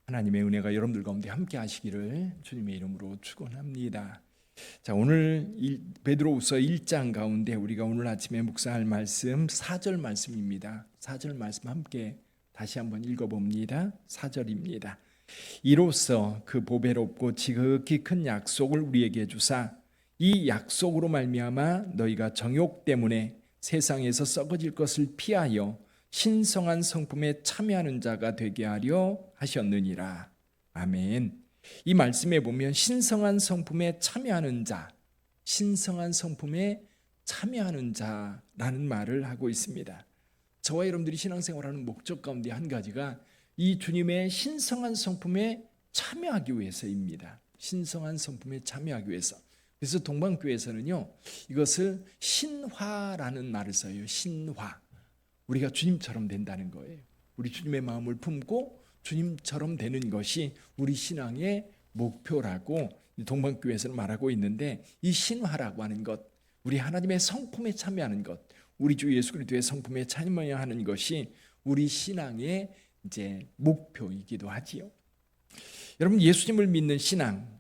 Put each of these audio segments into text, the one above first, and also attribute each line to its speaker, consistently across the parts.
Speaker 1: 하나님의 은혜가 여러분들 가운데 함께 하시기를 주님의 이름으로 축원합니다. 자, 오늘 베드로후서 1장 가운데 우리가 오늘 아침에 묵상할 말씀 4절 말씀입니다. 4절 말씀 함께 다시 한번 읽어봅니다. 4절입니다. 이로써 그 보배롭고 지극히 큰 약속을 우리에게 주사 이 약속으로 말미암아 너희가 정욕 때문에 세상에서 썩어질 것을 피하여 신성한 성품에 참여하는 자가 되게 하려 하셨느니라. 아멘. 이 말씀에 보면 신성한 성품에 참여하는 자, 신성한 성품에 참여하는 자라는 말을 하고 있습니다. 저와 여러분들이 신앙생활하는 목적 가운데 한 가지가 이 주님의 신성한 성품에 참여하기 위해서입니다. 신성한 성품에 참여하기 위해서. 그래서 동방교회에서는요, 이것을 신화라는 말을 써요. 신화. 우리가 주님처럼 된다는 거예요. 우리 주님의 마음을 품고 주님처럼 되는 것이 우리 신앙의 목표라고 동방교회에서는 말하고 있는데, 이 신화라고 하는 것, 우리 하나님의 성품에 참여하는 것, 우리 주 예수 그리스도의 성품에 참여하는 것이 우리 신앙의 이제 목표이기도 하지요. 여러분, 예수님을 믿는 신앙,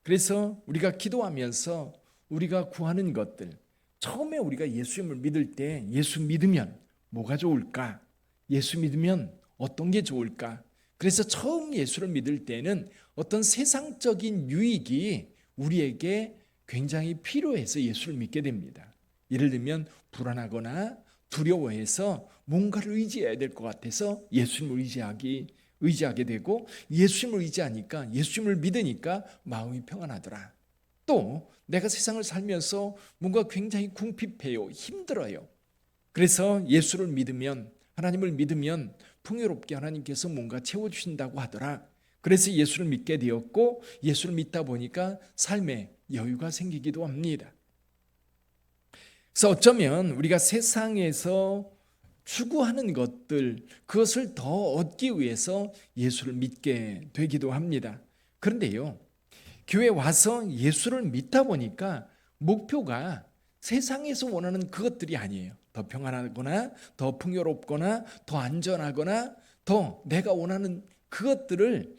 Speaker 1: 그래서 우리가 기도하면서 우리가 구하는 것들, 처음에 우리가 예수님을 믿을 때 예수 믿으면 뭐가 좋을까? 예수 믿으면 어떤 게 좋을까? 그래서 처음 예수를 믿을 때는 어떤 세상적인 유익이 우리에게 굉장히 필요해서 예수를 믿게 됩니다. 예를 들면 불안하거나 두려워해서 뭔가를 의지해야 될 것 같아서 예수님을 의지하게 되고, 예수님을 의지하니까, 예수님을 믿으니까 마음이 평안하더라. 또 내가 세상을 살면서 뭔가 굉장히 궁핍해요, 힘들어요. 그래서 예수를 믿으면, 하나님을 믿으면 풍요롭게 하나님께서 뭔가 채워주신다고 하더라. 그래서 예수를 믿게 되었고, 예수를 믿다 보니까 삶에 여유가 생기기도 합니다. 그래서 어쩌면 우리가 세상에서 추구하는 것들, 그것을 더 얻기 위해서 예수를 믿게 되기도 합니다. 그런데요, 교회 와서 예수를 믿다 보니까 목표가 세상에서 원하는 그것들이 아니에요. 더 평안하거나 더 풍요롭거나 더 안전하거나 더 내가 원하는 그것들을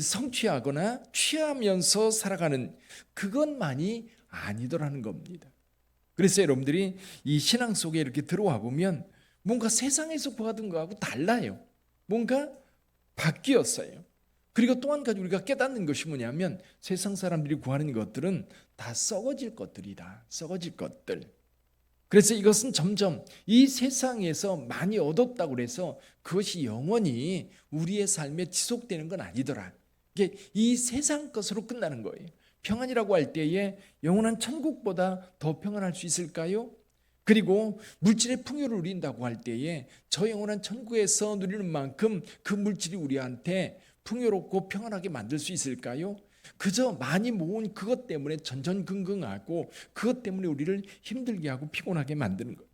Speaker 1: 성취하거나 취하면서 살아가는 그것만이 아니더라는 겁니다. 그래서 여러분들이 이 신앙 속에 이렇게 들어와 보면 뭔가 세상에서 구하던 거하고 달라요. 뭔가 바뀌었어요. 그리고 또 한 가지 우리가 깨닫는 것이 뭐냐면, 세상 사람들이 구하는 것들은 다 썩어질 것들이다. 썩어질 것들. 그래서 이것은 점점 이 세상에서 많이 얻었다고 해서 그것이 영원히 우리의 삶에 지속되는 건 아니더라. 이게 이 세상 것으로 끝나는 거예요. 평안이라고 할 때에 영원한 천국보다 더 평안할 수 있을까요? 그리고 물질의 풍요를 누린다고 할 때에 저 영원한 천국에서 누리는 만큼 그 물질이 우리한테 풍요롭고 평안하게 만들 수 있을까요? 그저 많이 모은 그것 때문에 전전긍긍하고 그것 때문에 우리를 힘들게 하고 피곤하게 만드는 것.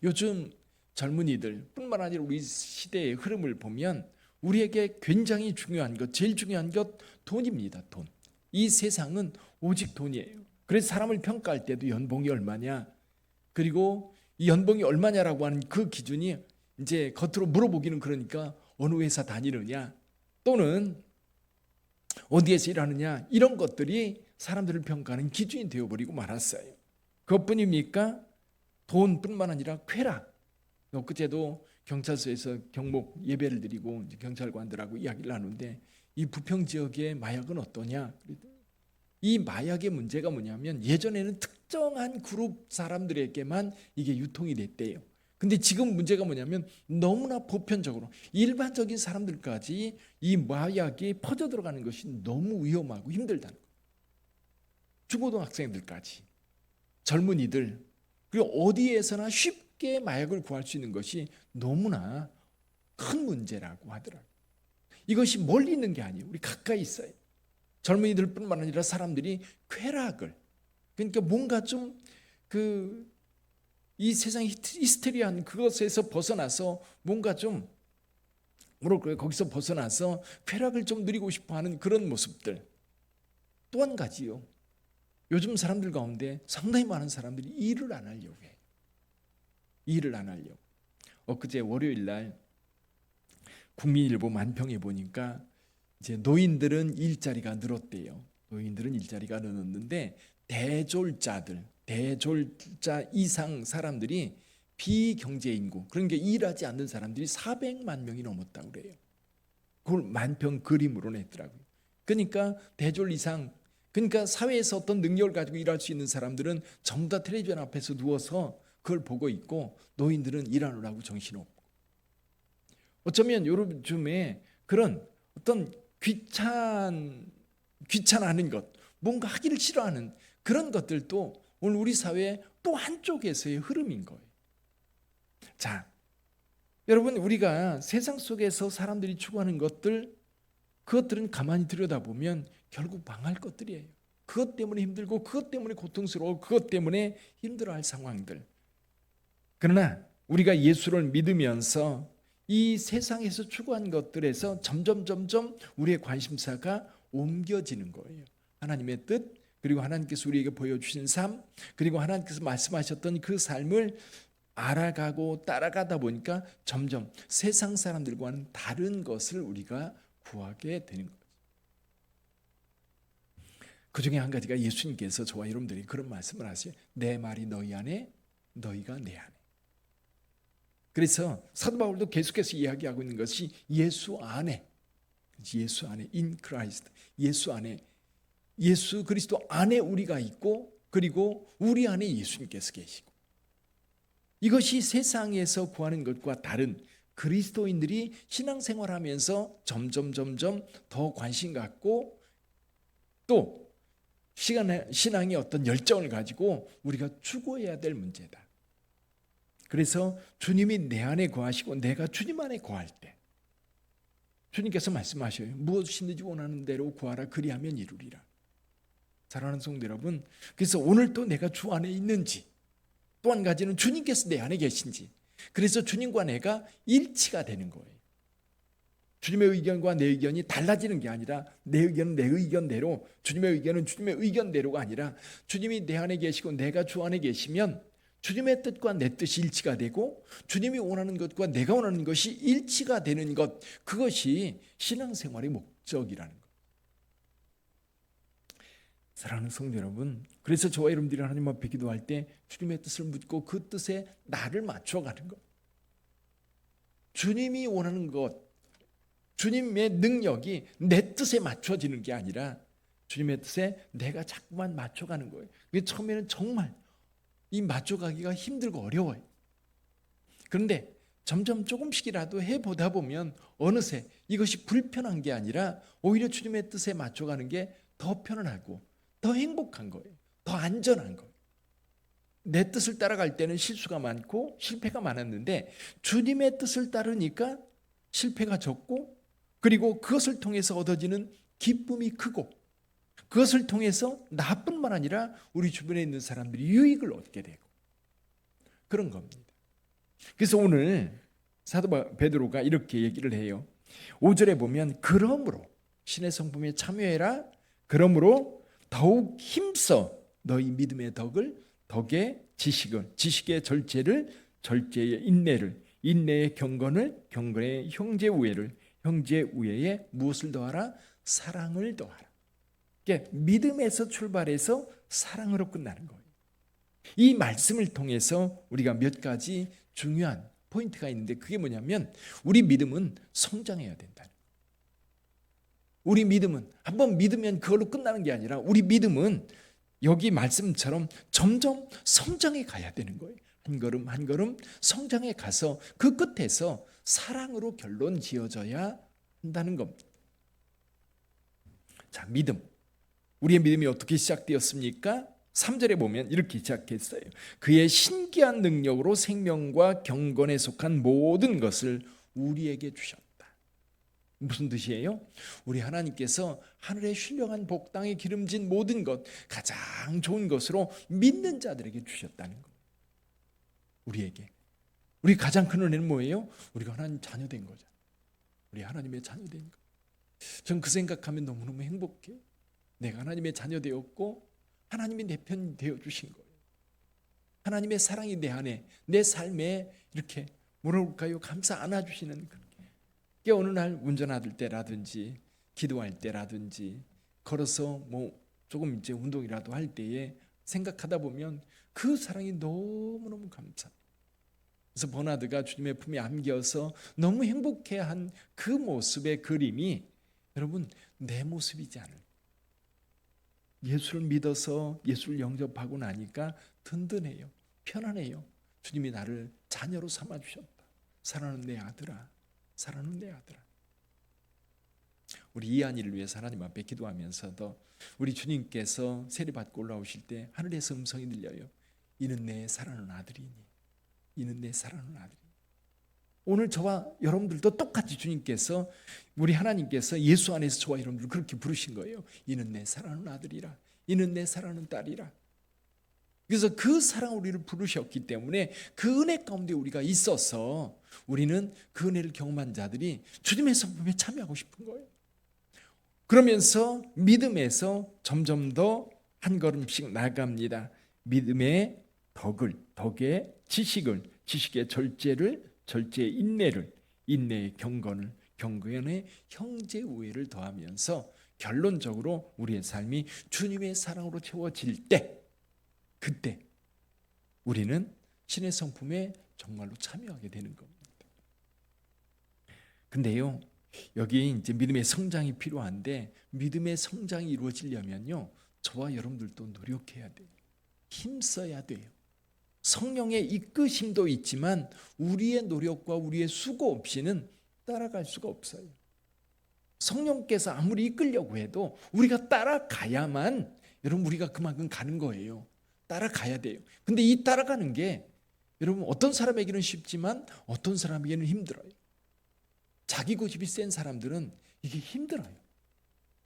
Speaker 1: 요즘 젊은이들 뿐만 아니라 우리 시대의 흐름을 보면 우리에게 굉장히 중요한 것, 제일 중요한 것 돈입니다. 돈. 이 세상은 오직 돈이에요. 그래서 사람을 평가할 때도 연봉이 얼마냐, 그리고 이 연봉이 얼마냐라고 하는 그 기준이 이제 겉으로 물어보기는 그러니까 어느 회사 다니느냐 또는 어디에서 일하느냐, 이런 것들이 사람들을 평가하는 기준이 되어버리고 말았어요. 그것뿐입니까? 돈뿐만 아니라 쾌락. 엊그제도 경찰서에서 경목 예배를 드리고 경찰관들하고 이야기를 나누는데, 이 부평 지역의 마약은 어떠냐? 이 마약의 문제가 뭐냐면, 예전에는 특정한 그룹 사람들에게만 이게 유통이 됐대요. 근데 지금 문제가 뭐냐면 너무나 보편적으로 일반적인 사람들까지 이 마약이 퍼져 들어가는 것이 너무 위험하고 힘들다는 거예요. 중고등학생들까지, 젊은이들, 그리고 어디에서나 쉽게 마약을 구할 수 있는 것이 너무나 큰 문제라고 하더라고요. 이것이 멀리 있는 게 아니에요. 우리 가까이 있어요. 젊은이들뿐만 아니라 사람들이 쾌락을, 그러니까 뭔가 좀 이 세상 히스테리한 그것에서 벗어나서 뭔가 좀 거기서 벗어나서 쾌락을 좀 누리고 싶어하는 그런 모습들. 또 한 가지요, 요즘 사람들 가운데 상당히 많은 사람들이 일을 안 하려고 해요. 일을 안 하려고. 엊그제 월요일 날 국민일보 만평에 보니까 이제 노인들은 일자리가 늘었대요. 노인들은 일자리가 늘었는데 대졸자 이상 사람들이 비경제 인구, 그러니까 일하지 않는 사람들이 400만 명이 넘었다고 그래요. 그걸 만평 그림으로 냈더라고요. 그러니까 대졸 이상, 그러니까 사회에서 어떤 능력을 가지고 일할 수 있는 사람들은 전부 다 텔레비전 앞에서 누워서 그걸 보고 있고, 노인들은 일하느라고 정신없고. 어쩌면 요즘에 그런 어떤 귀찮아하는 것, 뭔가 하기를 싫어하는 그런 것들도 오늘 우리 사회의 또 한쪽에서의 흐름인 거예요. 자, 여러분, 우리가 세상 속에서 사람들이 추구하는 것들, 그것들은 가만히 들여다보면 결국 망할 것들이에요. 그것 때문에 힘들고, 그것 때문에 고통스러워, 그것 때문에 힘들어할 상황들. 그러나 우리가 예수를 믿으면서 이 세상에서 추구한 것들에서 점점 우리의 관심사가 옮겨지는 거예요. 하나님의 뜻, 그리고 하나님께서 우리에게 보여주신 삶, 그리고 하나님께서 말씀하셨던 그 삶을 알아가고 따라가다 보니까 점점 세상 사람들과는 다른 것을 우리가 구하게 되는 거죠. 그 중에 한 가지가 예수님께서 저와 여러분들이 그런 말씀을 하세요. 내 말이 너희 안에, 너희가 내 안에. 그래서 사도 바울도 계속해서 이야기하고 있는 것이 예수 안에, in Christ, 예수 안에, 예수 그리스도 안에 우리가 있고, 그리고 우리 안에 예수님께서 계시고, 이것이 세상에서 구하는 것과 다른 그리스도인들이 신앙생활하면서 점점 더 관심 갖고 또 신앙의 어떤 열정을 가지고 우리가 추구해야 될 문제다. 그래서 주님이 내 안에 거하시고 내가 주님 안에 거할 때 주님께서 말씀하셔요. 무엇이든지 원하는 대로 구하라, 그리하면 이루리라. 사랑하는 성도 여러분, 그래서 오늘도 내가 주 안에 있는지, 또 한 가지는 주님께서 내 안에 계신지, 그래서 주님과 내가 일치가 되는 거예요. 주님의 의견과 내 의견이 달라지는 게 아니라, 내 의견은 내 의견대로, 주님의 의견은 주님의 의견대로가 아니라, 주님이 내 안에 계시고 내가 주 안에 계시면 주님의 뜻과 내 뜻이 일치가 되고, 주님이 원하는 것과 내가 원하는 것이 일치가 되는 것, 그것이 신앙생활의 목적이라는 것. 사랑하는 성도 여러분, 그래서 저와 여러분들이 하나님 앞에 기도할 때 주님의 뜻을 묻고 그 뜻에 나를 맞춰가는 것, 주님이 원하는 것, 주님의 능력이 내 뜻에 맞춰지는 게 아니라 주님의 뜻에 내가 자꾸만 맞춰가는 거예요. 그게 처음에는 정말 이 맞춰가기가 힘들고 어려워요. 그런데 점점 조금씩이라도 해보다 보면 어느새 이것이 불편한 게 아니라 오히려 주님의 뜻에 맞춰가는 게 더 편안하고 더 행복한 거예요. 더 안전한 거예요. 내 뜻을 따라갈 때는 실수가 많고 실패가 많았는데 주님의 뜻을 따르니까 실패가 적고, 그리고 그것을 통해서 얻어지는 기쁨이 크고, 그것을 통해서 나뿐만 아니라 우리 주변에 있는 사람들이 유익을 얻게 되고, 그런 겁니다. 그래서 오늘 사도 베드로가 이렇게 얘기를 해요. 5절에 보면 그러므로 신의 성품에 참여해라. 그러므로 더욱 힘써 너희 믿음의 덕의 지식의 절제를, 절제의 인내를, 인내의 경건을, 경건의 형제우애를, 형제우애에 무엇을 더하라? 사랑을 더하라. 그러니까 믿음에서 출발해서 사랑으로 끝나는 거예요. 이 말씀을 통해서 우리가 몇 가지 중요한 포인트가 있는데, 그게 뭐냐면 우리 믿음은 성장해야 된다. 우리 믿음은 한번 믿으면 그걸로 끝나는 게 아니라 우리 믿음은 여기 말씀처럼 점점 성장해 가야 되는 거예요. 한 걸음 한 걸음 성장해 가서 그 끝에서 사랑으로 결론 지어져야 한다는 겁니다. 자, 믿음. 우리의 믿음이 어떻게 시작되었습니까? 3절에 보면 이렇게 시작했어요. 그의 신기한 능력으로 생명과 경건에 속한 모든 것을 우리에게 주셨다. 무슨 뜻이에요? 우리 하나님께서 하늘의 신령한 복당에 기름진 모든 것, 가장 좋은 것으로 믿는 자들에게 주셨다는 것. 우리에게. 우리 가장 큰 은혜는 뭐예요? 우리가 하나님 자녀된 거죠. 우리 하나님의 자녀된 것. 전 그 생각하면 너무너무 행복해요. 내가 하나님의 자녀 되었고 하나님이 내 편 되어주신 거예요. 하나님의 사랑이 내 안에, 내 삶에 이렇게 뭐라 그럴까요? 감싸 안아주시는 그런 게. 어느 날 운전할 때라든지 기도할 때라든지 걸어서 뭐 조금 이제 운동이라도 할 때에 생각하다 보면 그 사랑이 너무너무 감사. 그래서 버나드가 주님의 품에 안겨서 너무 행복해한 그 모습의 그림이 여러분 내 모습이지 않을. 예수를 믿어서 예수를 영접하고 나니까 든든해요. 편안해요. 주님이 나를 자녀로 삼아 주셨다. 사랑하는 내 아들아, 사랑하는 내 아들아. 우리 이한이를 위해서 하나님 앞에 기도하면서도 우리 주님께서 세례받고 올라오실 때 하늘에서 음성이 들려요. 이는 내 사랑하는 아들이니, 이는 내 사랑하는 아들이니. 오늘 저와 여러분들도 똑같이 주님께서, 우리 하나님께서 예수 안에서 저와 여러분들 그렇게 부르신 거예요. 이는 내 사랑하는 아들이라, 이는 내 사랑하는 딸이라. 그래서 그 사랑 우리를 부르셨기 때문에 그 은혜 가운데 우리가 있어서 우리는 그 은혜를 경험한 자들이 주님의 성품에 참여하고 싶은 거예요. 그러면서 믿음에서 점점 더 한 걸음씩 나아갑니다. 믿음의 덕의 지식을, 지식의 절제를, 절제의 인내를, 인내의 경건을, 경건의 형제 우애를 더하면서 결론적으로 우리의 삶이 주님의 사랑으로 채워질 때, 그때 우리는 신의 성품에 정말로 참여하게 되는 겁니다. 근데요, 여기 이제 믿음의 성장이 필요한데, 믿음의 성장이 이루어지려면요, 저와 여러분들도 노력해야 돼요. 힘써야 돼요. 성령의 이끄심도 있지만 우리의 노력과 우리의 수고 없이는 따라갈 수가 없어요. 성령께서 아무리 이끌려고 해도 우리가 따라가야만, 여러분, 우리가 그만큼 가는 거예요. 따라가야 돼요. 근데 이 따라가는 게 여러분 어떤 사람에게는 쉽지만 어떤 사람에게는 힘들어요. 자기 고집이 센 사람들은 이게 힘들어요.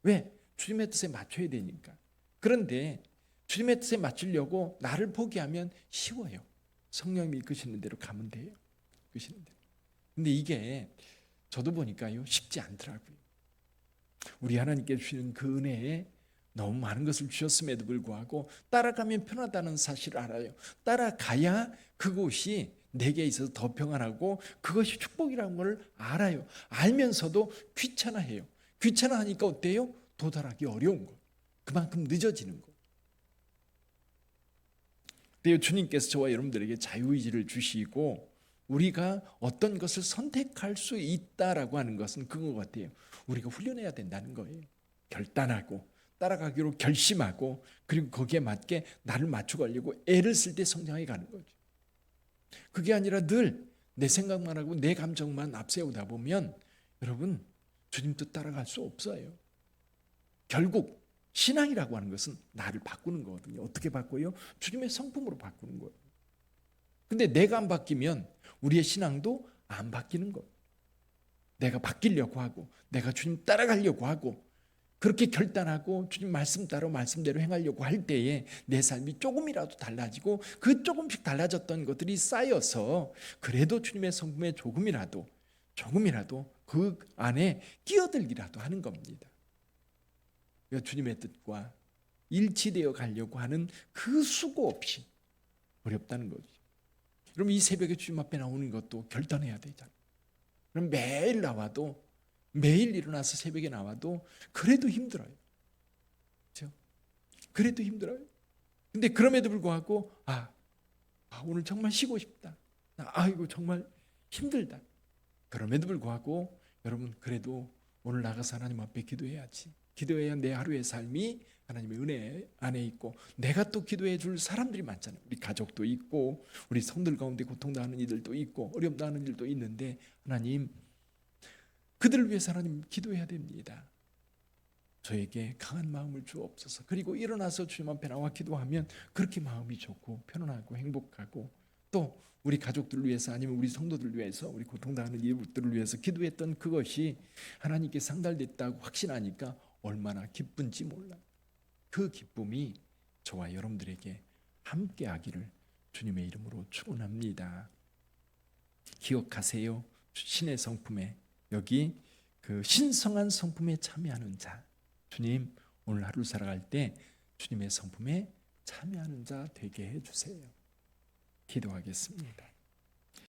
Speaker 1: 왜? 주님의 뜻에 맞춰야 되니까. 그런데 주님의 뜻에 맞추려고 나를 포기하면 쉬워요. 성령님이 이끄시는 대로 가면 돼요. 이끄시는 대로. 근데 이게 저도 보니까요, 쉽지 않더라고요. 우리 하나님께 주시는 그 은혜에 너무 많은 것을 주셨음에도 불구하고 따라가면 편하다는 사실을 알아요. 따라가야 그곳이 내게 있어서 더 평안하고 그것이 축복이라는 걸 알아요. 알면서도 귀찮아해요. 귀찮아하니까 어때요? 도달하기 어려운 거. 그만큼 늦어지는 거. 근데 주님께서 저와 여러분들에게 자유의지를 주시고 우리가 어떤 것을 선택할 수 있다라고 하는 것은 그거 같아요. 우리가 훈련해야 된다는 거예요. 결단하고 따라가기로 결심하고, 그리고 거기에 맞게 나를 맞춰가려고 애를 쓸 때 성장해 가는 거죠. 그게 아니라 늘 내 생각만 하고 내 감정만 앞세우다 보면 여러분 주님 뜻 따라갈 수 없어요. 결국 신앙이라고 하는 것은 나를 바꾸는 거거든요. 어떻게 바꿔요? 주님의 성품으로 바꾸는 거예요. 근데 내가 안 바뀌면 우리의 신앙도 안 바뀌는 거예요. 내가 바뀌려고 하고 내가 주님 따라가려고 하고 그렇게 결단하고 주님 말씀 따라 말씀대로 행하려고 할 때에 내 삶이 조금이라도 달라지고 그 조금씩 달라졌던 것들이 쌓여서 그래도 주님의 성품에 조금이라도 그 안에 끼어들기라도 하는 겁니다. 그러니까 주님의 뜻과 일치되어 가려고 하는 그 수고 없이 어렵다는 거죠. 그럼 이 새벽에 주님 앞에 나오는 것도 결단해야 되잖아요. 그럼 매일 나와도, 매일 일어나서 새벽에 나와도 그래도 힘들어요. 그렇죠? 그래도 힘들어요. 근데 그럼에도 불구하고 오늘 정말 쉬고 싶다. 아이고 정말 힘들다. 그럼에도 불구하고 여러분 그래도 오늘 나가서 하나님 앞에 기도해야지. 기도해야 내 하루의 삶이 하나님의 은혜 안에 있고 내가 또 기도해 줄 사람들이 많잖아요. 우리 가족도 있고 우리 성들 가운데 고통당하는 이들도 있고 어려움 당하는 일도 있는데 하나님 그들을 위해서 하나님 기도해야 됩니다. 저에게 강한 마음을 주옵소서. 그리고 일어나서 주님 앞에 나와 기도하면 그렇게 마음이 좋고 편안하고 행복하고 또 우리 가족들을 위해서 아니면 우리 성도들을 위해서 우리 고통당하는 이들을 위해서 기도했던 그것이 하나님께 상달됐다고 확신하니까 얼마나 기쁜지 몰라요. 그 기쁨이 저와 여러분들에게 함께하기를 주님의 이름으로 축원합니다. 기억하세요. 신의 성품에 여기 그 신성한 성품에 참여하는 자, 주님 오늘 하루 살아갈 때 주님의 성품에 참여하는 자 되게 해주세요. 기도하겠습니다.